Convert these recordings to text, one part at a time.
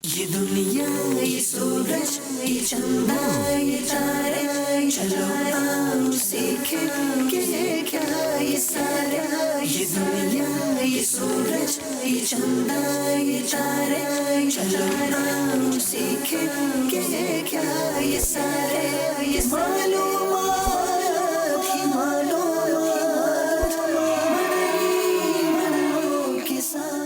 یہ دنیا یہ سورج یہ چندہ یہ تارے چلو آؤ سیکھیں کہ کیا یہ سارا. یہ دنیا یہ سورج یہ چندہ یہ تارے چلو آؤ سیکھیں کہ کیا یہ سارے. یہ معلومات ہی معلومات منوں کے ساتھ.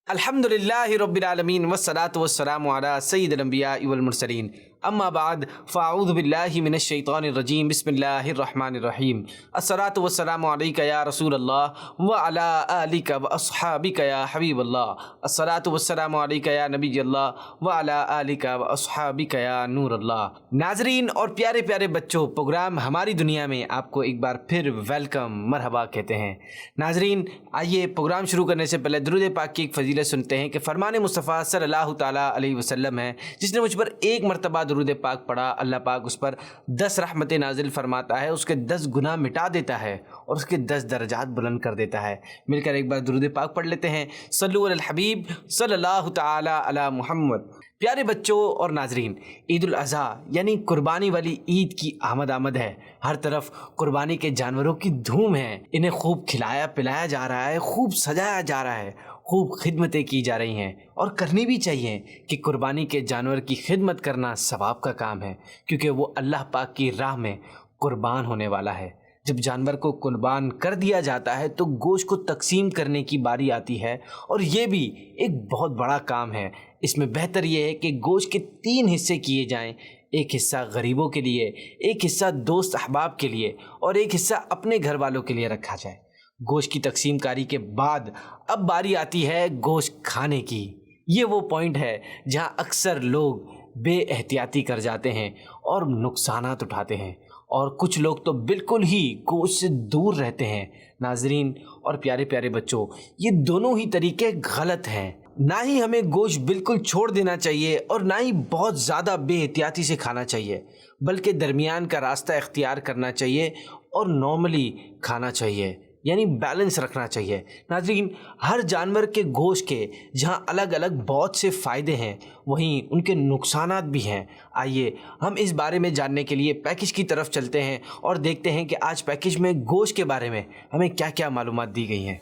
الحمدللہ رب العالمین والصلاة والسلام علی سید الانبیاء والمرسلین. اما بعد فاعوذ باللہ من الشیطان الرجیم. بسم اللہ الرحمن الرحیم. الصلاة والسلام علیک یا رسول اللہ وعلی آلک واصحابک یا حبیب اللہ. الصلاة والسلام علیک یا نبی اللہ وعلی آلک واصحابک یا نور اللہ. ناظرین اور پیارے پیارے بچوں، پروگرام ہماری دنیا میں آپ کو ایک بار پھر ویلکم، مرحبا کہتے ہیں. ناظرین آئیے پروگرام شروع کرنے سے پہلے درود پاک کی ایک فضیلت سنتے ہیں کہ فرمان مصطفیٰ صلی اللہ تعالیٰ علیہ وسلم ہے، جس نے مجھ پر ایک مرتبہ درود پاک پڑھا، اللہ پاک اس پر 10 رحمتیں نازل فرماتا ہے، اس کے 10 گناہ مٹا دیتا ہے اور اس کے 10 درجات بلند کر دیتا ہے. مل کر ایک بار درود پاک پڑھ لیتے ہیں. صلو علی الحبیب صلی اللہ تعالیٰ علی محمد. پیارے بچوں اور ناظرین، عید الاضحیٰ یعنی قربانی والی عید کی آمد ہے. ہر طرف قربانی کے جانوروں کی دھوم ہے. انہیں خوب کھلایا پلایا جا رہا ہے، خوب سجایا جا رہا ہے، خوب خدمتیں کی جا رہی ہیں اور کرنی بھی چاہیے کہ قربانی کے جانور کی خدمت کرنا ثواب کا کام ہے، کیونکہ وہ اللہ پاک کی راہ میں قربان ہونے والا ہے. جب جانور کو قربان کر دیا جاتا ہے تو گوشت کو تقسیم کرنے کی باری آتی ہے، اور یہ بھی ایک بہت بڑا کام ہے. اس میں بہتر یہ ہے کہ گوشت کے 3 حصے کیے جائیں. ایک حصہ غریبوں کے لیے، ایک حصہ دوست احباب کے لیے اور ایک حصہ اپنے گھر والوں کے لیے رکھا جائے. گوشت کی تقسیم کاری کے بعد اب باری آتی ہے گوشت کھانے کی. یہ وہ پوائنٹ ہے جہاں اکثر لوگ بے احتیاطی کر جاتے ہیں اور نقصانات اٹھاتے ہیں، اور کچھ لوگ تو بالکل ہی گوشت سے دور رہتے ہیں. ناظرین اور پیارے پیارے بچوں، یہ دونوں ہی طریقے غلط ہیں. نہ ہی ہمیں گوشت بالکل چھوڑ دینا چاہیے اور نہ ہی بہت زیادہ بے احتیاطی سے کھانا چاہیے، بلکہ درمیان کا راستہ اختیار کرنا چاہیے اور نارملی کھانا چاہیے، یعنی بیلنس رکھنا چاہیے. ناظرین، ہر جانور کے گوشت کے جہاں الگ الگ بہت سے فائدے ہیں، وہیں ان کے نقصانات بھی ہیں. آئیے ہم اس بارے میں جاننے کے لیے پیکج کی طرف چلتے ہیں اور دیکھتے ہیں کہ آج پیکج میں گوشت کے بارے میں ہمیں کیا کیا معلومات دی گئی ہیں.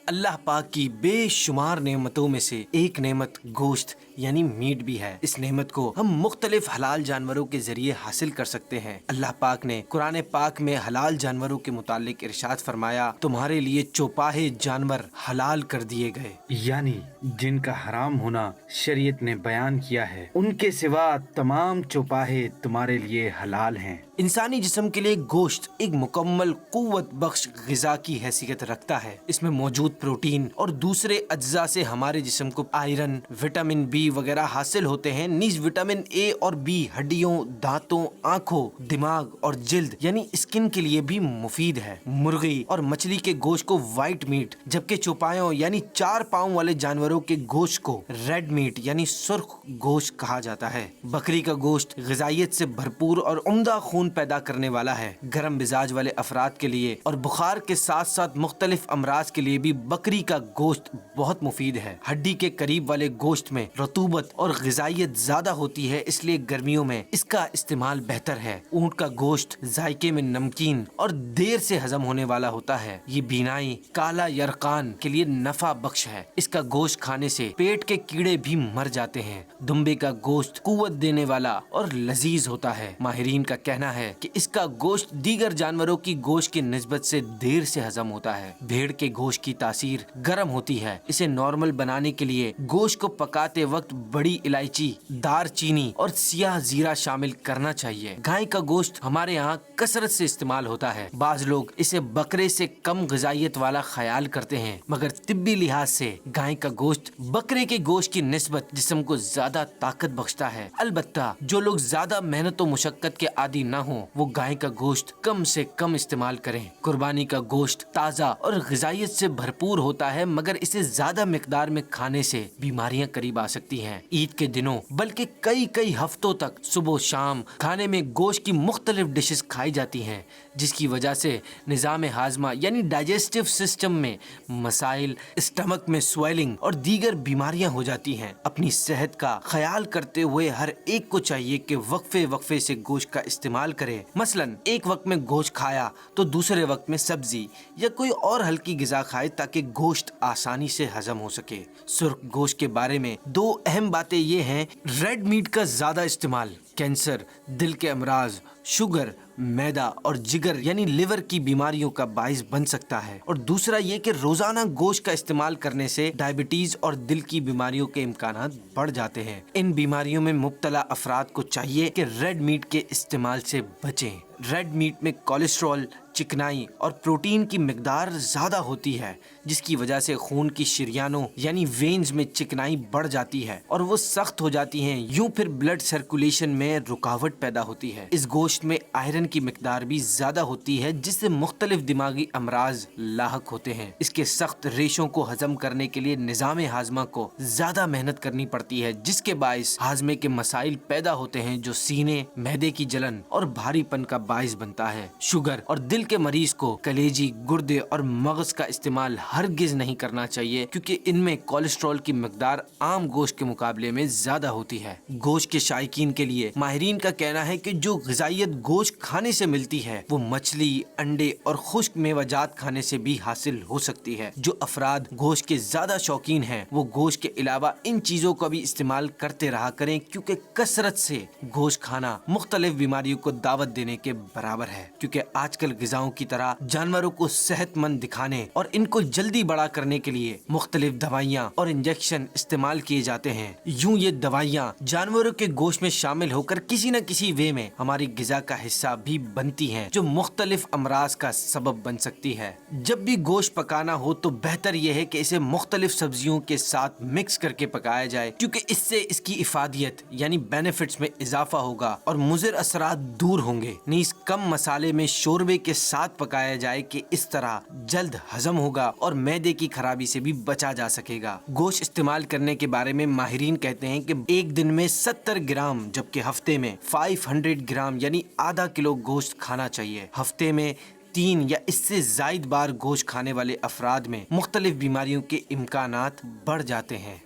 اللہ پاک کی بے شمار نعمتوں میں سے ایک نعمت گوشت یعنی میٹ بھی ہے. اس نعمت کو ہم مختلف حلال جانوروں کے ذریعے حاصل کر سکتے ہیں. اللہ پاک نے قرآن پاک میں حلال جانوروں کے متعلق ارشاد فرمایا، تمہارے لیے چوپاہے جانور حلال کر دیے گئے، یعنی جن کا حرام ہونا شریعت نے بیان کیا ہے، ان کے سوا تمام چوپاہے تمہارے لیے حلال ہیں. انسانی جسم کے لیے گوشت ایک مکمل قوت بخش غذا کی حیثیت رکھتا ہے. اس میں موجود پروٹین اور دوسرے اجزاء سے ہمارے جسم کو آئرن، وٹامن بی وغیرہ حاصل ہوتے ہیں. نیز وٹامن اے اور بی ہڈیوں، دانتوں، آنکھوں، دماغ اور جلد یعنی اسکن کے لیے بھی مفید ہے. مرغی اور مچھلی کے گوشت کو وائٹ میٹ، جبکہ چوپایوں یعنی 4 پاؤں والے جانوروں کے گوشت کو ریڈ میٹ یعنی سرخ گوشت کہا جاتا ہے. بکری کا گوشت غذائیت سے بھرپور اور عمدہ خون پیدا کرنے والا ہے. گرم مزاج والے افراد کے لیے اور بخار کے ساتھ ساتھ مختلف امراض کے لیے بھی بکری کا گوشت بہت مفید ہے. ہڈی کے قریب والے گوشت میں رطوبت اور غذائیت زیادہ ہوتی ہے، اس لیے گرمیوں میں اس کا استعمال بہتر ہے. اونٹ کا گوشت ذائقے میں نمکین اور دیر سے ہضم ہونے والا ہوتا ہے. یہ بینائی، کالا یرقان کے لیے نفع بخش ہے. اس کا گوشت کھانے سے پیٹ کے کیڑے بھی مر جاتے ہیں. دمبے کا گوشت قوت دینے والا اور لذیذ ہوتا ہے. ماہرین کا کہنا ہے کہ اس کا گوشت دیگر جانوروں کی گوشت کی نسبت سے دیر سے ہضم ہوتا ہے. بھیڑ کے گوشت کی تاثیر گرم ہوتی ہے. اسے نارمل بنانے کے لیے گوشت کو پکاتے وقت بڑی الائچی، دار چینی اور سیاہ زیرہ شامل کرنا چاہیے. گائے کا گوشت ہمارے ہاں کثرت سے استعمال ہوتا ہے. بعض لوگ اسے بکرے سے کم غذائیت والا خیال کرتے ہیں، مگر طبی لحاظ سے گائے کا گوشت بکرے کے گوشت کی نسبت جسم کو زیادہ طاقت بخشتا ہے. البتہ جو لوگ زیادہ محنت و مشقت کے عادی نہ ہوں وہ گائے کا گوشت کم سے کم استعمال کریں. قربانی کا گوشت تازہ اور غذائیت سے بھرپور ہوتا ہے، مگر اسے زیادہ مقدار میں کھانے سے بیماریاں قریب آ سکتی سکتی ہیں۔ عید کے دنوں بلکہ کئی ہفتوں تک صبح و شام کھانے میں گوشت کی مختلف ڈشز کھائی جاتی ہیں، جس کی وجہ سے نظام ہاضمہ یعنی ڈائجسٹو سسٹم میں مسائل، اسٹمک میں سویلنگ اور دیگر بیماریاں ہو جاتی ہیں۔ اپنی صحت کا خیال کرتے ہوئے ہر ایک کو چاہیے کہ وقفے سے گوشت کا استعمال کرے۔ مثلاً ایک وقت میں گوشت کھایا تو دوسرے وقت میں سبزی یا کوئی اور ہلکی غذا کھائے تاکہ گوشت آسانی سے ہضم ہو سکے۔ سرخ گوشت کے بارے میں دو اہم باتیں یہ ہیں: ریڈ میٹ کا زیادہ استعمال کینسر، دل کے امراض، شوگر، میدا اور جگر یعنی لیور کی بیماریوں کا باعث بن سکتا ہے، اور دوسرا یہ کہ روزانہ گوشت کا استعمال کرنے سے ڈائبٹیز اور دل کی بیماریوں کے امکانات بڑھ جاتے ہیں۔ ان بیماریوں میں مبتلا افراد کو چاہیے کہ ریڈ میٹ کے استعمال سے بچیں۔ ریڈ میٹ میں کولیسٹرول، چکنائی اور پروٹین کی مقدار زیادہ ہوتی ہے، جس کی وجہ سے خون کی شریانوں یعنی وینز میں چکنائی بڑھ جاتی ہے اور وہ سخت ہو جاتی ہیں، یوں پھر بلڈ سرکولیشن میں رکاوٹ پیدا ہوتی ہے۔ اس گوشت میں آئرن کی مقدار بھی زیادہ ہوتی ہے، جس سے مختلف دماغی امراض لاحق ہوتے ہیں۔ اس کے سخت ریشوں کو ہضم کرنے کے لیے نظام ہاضمہ کو زیادہ محنت کرنی پڑتی ہے، جس کے باعث ہاضمے کے مسائل پیدا ہوتے ہیں جو سینے، معدے کی جلن اور بھاری پن کا باعث بنتا ہے۔ شوگر اور دل کے مریض کو کلیجی، گردے اور مغز کا استعمال ہرگز نہیں کرنا چاہیے، کیونکہ ان میں کولیسٹرول کی مقدار عام گوشت کے مقابلے میں زیادہ ہوتی ہے۔ گوشت کے شائقین کے لیے ماہرین کا کہنا ہے کہ جو غذائیت گوشت کھانے سے ملتی ہے وہ مچھلی، انڈے اور خشک میوہ جات کھانے سے بھی حاصل ہو سکتی ہے۔ جو افراد گوشت کے زیادہ شوقین ہیں وہ گوشت کے علاوہ ان چیزوں کا بھی استعمال کرتے رہا کریں، کیونکہ کثرت سے گوشت کھانا مختلف بیماریوں کو دعوت دینے کے برابر ہے، کیونکہ آج کل غذاؤں کی طرح جانوروں کو صحت مند دکھانے اور ان کو جلدی بڑا کرنے کے لیے مختلف دوائیاں اور انجیکشن استعمال کیے جاتے ہیں۔ یوں یہ دوائیاں جانوروں کے گوشت میں شامل ہو کر کسی نہ کسی وے میں ہماری غذا کا حصہ بھی بنتی ہیں، جو مختلف امراض کا سبب بن سکتی ہے۔ جب بھی گوشت پکانا ہو تو بہتر یہ ہے کہ اسے مختلف سبزیوں کے ساتھ مکس کر کے پکایا جائے، کیونکہ اس سے اس کی افادیت یعنی بینیفٹس میں اضافہ ہوگا اور مضر اثرات دور ہوں گے۔ نیز کم مسالے میں شوربے کے ساتھ پکایا جائے کہ اس طرح جلد ہضم ہوگا اور معدے کی خرابی سے بھی بچا جا سکے گا۔ گوشت استعمال کرنے کے بارے میں ماہرین کہتے ہیں کہ ایک دن میں 70 گرام جبکہ ہفتے میں 500 گرام یعنی آدھا کلو گوشت کھانا چاہیے۔ ہفتے میں 3 یا اس سے زائد بار گوشت کھانے والے افراد میں مختلف بیماریوں کے امکانات بڑھ جاتے ہیں۔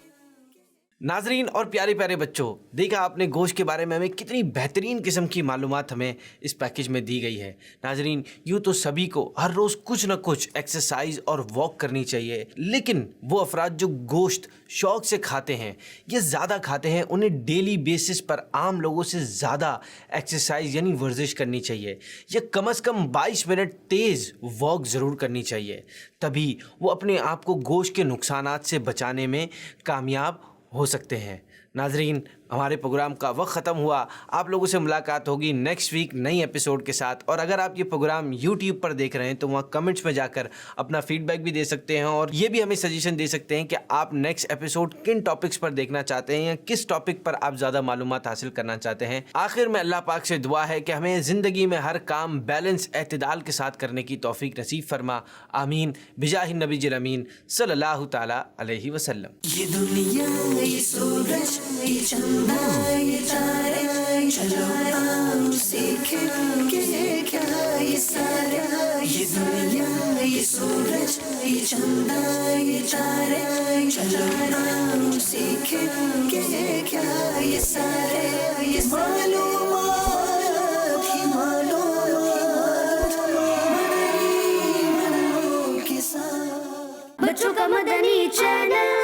ناظرین اور پیارے پیارے بچوں، دیکھا آپ نے گوشت کے بارے میں ہمیں کتنی بہترین قسم کی معلومات ہمیں اس پیکیج میں دی گئی ہے۔ ناظرین، یوں تو سبھی کو ہر روز کچھ نہ کچھ ایکسرسائز اور واک کرنی چاہیے، لیکن وہ افراد جو گوشت شوق سے کھاتے ہیں یا زیادہ کھاتے ہیں، انہیں ڈیلی بیسس پر عام لوگوں سے زیادہ ایکسرسائز یعنی ورزش کرنی چاہیے، یا کم از کم 22 منٹ تیز واک ضرور کرنی چاہیے، تبھی وہ اپنے آپ کو گوشت کے نقصانات سے بچانے میں کامیاب ہو سکتے ہیں۔ ناظرین، ہمارے پروگرام کا وقت ختم ہوا۔ آپ لوگوں سے ملاقات ہوگی نیکسٹ ویک نئی ایپیسوڈ کے ساتھ، اور اگر آپ یہ پروگرام یوٹیوب پر دیکھ رہے ہیں تو وہاں کمنٹس میں جا کر اپنا فیڈ بیک بھی دے سکتے ہیں، اور یہ بھی ہمیں سجیشن دے سکتے ہیں کہ آپ نیکسٹ ایپیسوڈ کن ٹاپکس پر دیکھنا چاہتے ہیں یا کس ٹاپک پر آپ زیادہ معلومات حاصل کرنا چاہتے ہیں۔ آخر میں اللہ پاک سے دعا ہے کہ ہمیں زندگی میں ہر کام بیلنس، اعتدال کے ساتھ کرنے کی توفیق نصیب فرما، آمین، بجاہ النبی الامین صلی اللہ تعالی علیہ وسلم۔ یہ دنیا، یہ سورج، یہ چندہ، یہ تارے، چلو آؤ سیکھیں کہ کیا یہ سارا۔ یہ دنیا، یہ سورج، یہ چندہ، یہ تارے، چلو آؤ سیکھیں کہ کیا یہ سارے۔ یہ معلومات ہی معلومات، مدنی کے ساتھ، بچوں کا مدنی چینل۔